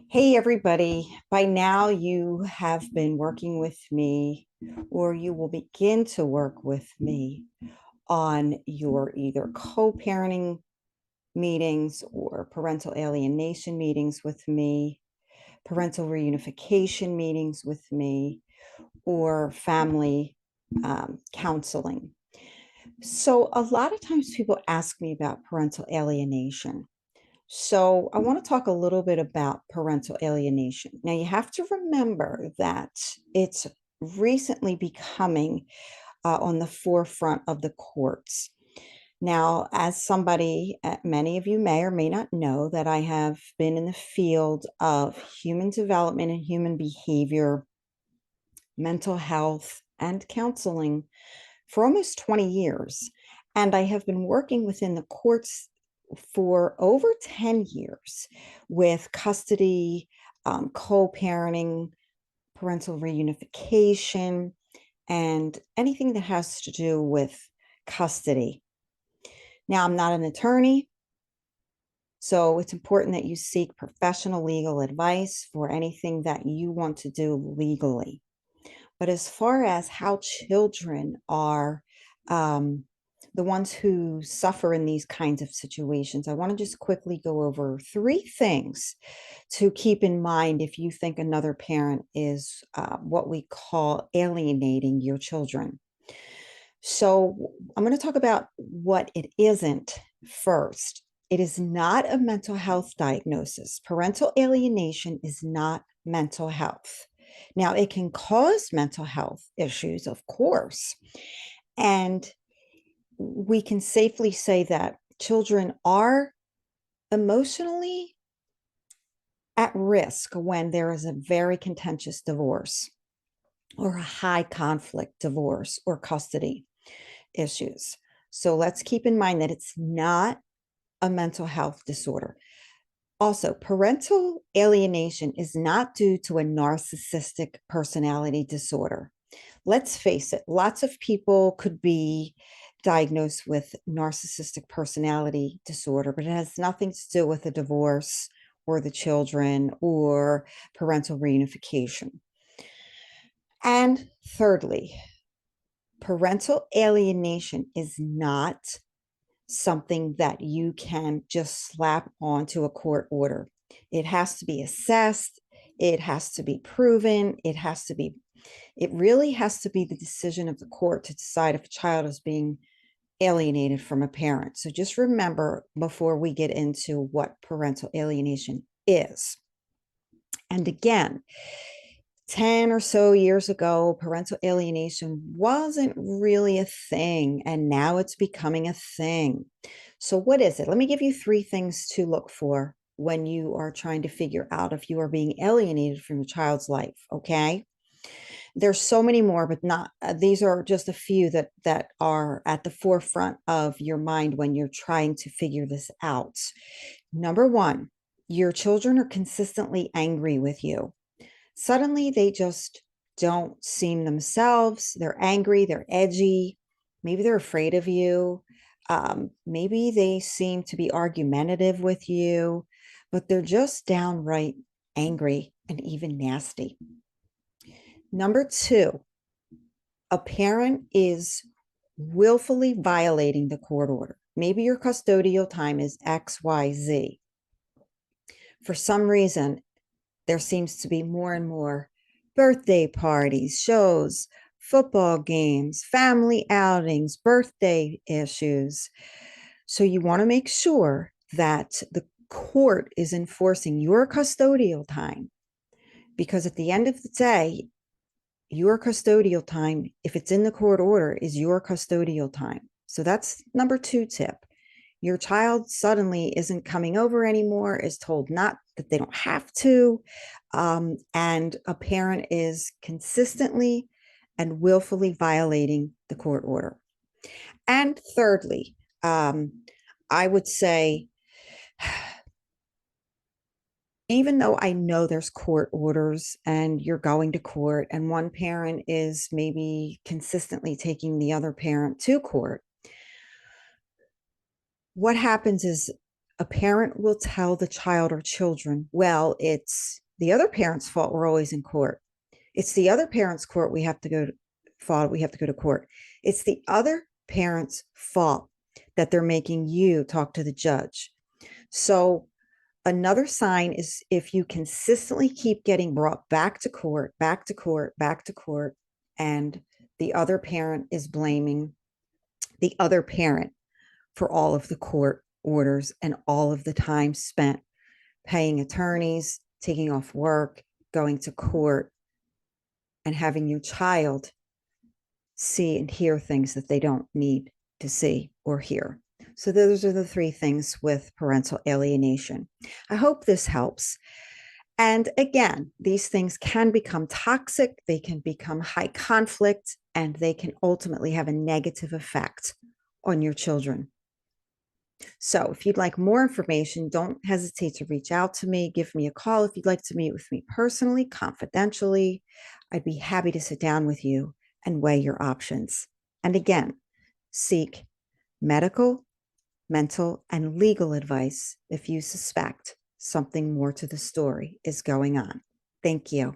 Hey, everybody. By now, you have been working with me, or you will begin to work with me on your either co parenting meetings or parental alienation meetings with me, parental reunification meetings with me, or family counseling. So, a lot of times people ask me about parental alienation. So, I want to talk a little bit about parental alienation. Now, you have to remember that it's recently becoming on the forefront of the courts. Now, as somebody, many of you may or may not know that I have been in the field of human development and human behavior, mental health, and counseling for almost 20 years. And I have been working within the courts for over 10 years with custody, co parenting, parental reunification, and anything that has to do with custody. Now, I'm not an attorney, so it's important that you seek professional legal advice for anything that you want to do legally. But as far as how children are um, the ones who suffer in these kinds of situations, I want to just quickly go over three things to keep in mind if you think another parent is what we call alienating your children. So I'm going to talk about what it isn't first. It is not a mental health diagnosis. Parental alienation is not mental health. Now, it can cause mental health issues, of course. And we can safely say that children are emotionally at risk when there is a very contentious divorce or a high conflict divorce or custody issues. So let's keep in mind that it's not a mental health disorder. Also, parental alienation is not due to a narcissistic personality disorder. Let's face it, lots of people could be diagnosed with narcissistic personality disorder, but it has nothing to do with a divorce or the children or parental reunification. And thirdly, parental alienation is not something that you can just slap onto a court order. It has to be assessed, it has to be proven, it really has to be the decision of the court to decide if a child is being alienated from a parent. So just remember before we get into what parental alienation is. And again, 10 or so years ago, parental alienation wasn't really a thing, and now it's becoming a thing. So, what is it? Let me give you three things to look for when you are trying to figure out if you are being alienated from your child's life. Okay. There's so many more, but not these are just a few that are at the forefront of your mind when you're trying to figure this out. Number one, your children are consistently angry with you. Suddenly they just don't seem themselves. They're angry, they're edgy, maybe they're afraid of you. Maybe they seem to be argumentative with you, but they're just downright angry and even nasty. Number two, a parent is willfully violating the court order. Maybe your custodial time is XYZ. For some reason, there seems to be more and more birthday parties, shows, football games, family outings, birthday issues. So you want to make sure that the court is enforcing your custodial time because at the end of the day, your custodial time, if it's in the court order, is your custodial time. So that's number two tip. Your child suddenly isn't coming over anymore, is told not that they don't have to, and a parent is consistently and willfully violating the court order. And thirdly, I would say, even though I know there's court orders and you're going to court, and one parent is maybe consistently taking the other parent to court, what happens is A parent will tell the child or children, well, it's the other parent's fault we're always in court. It's the other parent's fault we have to go to court. It's the other parent's fault that they're making you talk to the judge. So another sign is if you consistently keep getting brought back to court, back to court, back to court, and the other parent is blaming the other parent for all of the court orders and all of the time spent paying attorneys, taking off work, going to court, and having your child see and hear things that they don't need to see or hear. So those are the three things with parental alienation. I hope this helps. And again, these things can become toxic, they can become high conflict, and they can ultimately have a negative effect on your children. So if you'd like more information, don't hesitate to reach out to me. Give me a call if you'd like to meet with me personally, confidentially. I'd be happy to sit down with you and weigh your options. And again, seek medical, mental, and legal advice if you suspect something more to the story is going on. Thank you.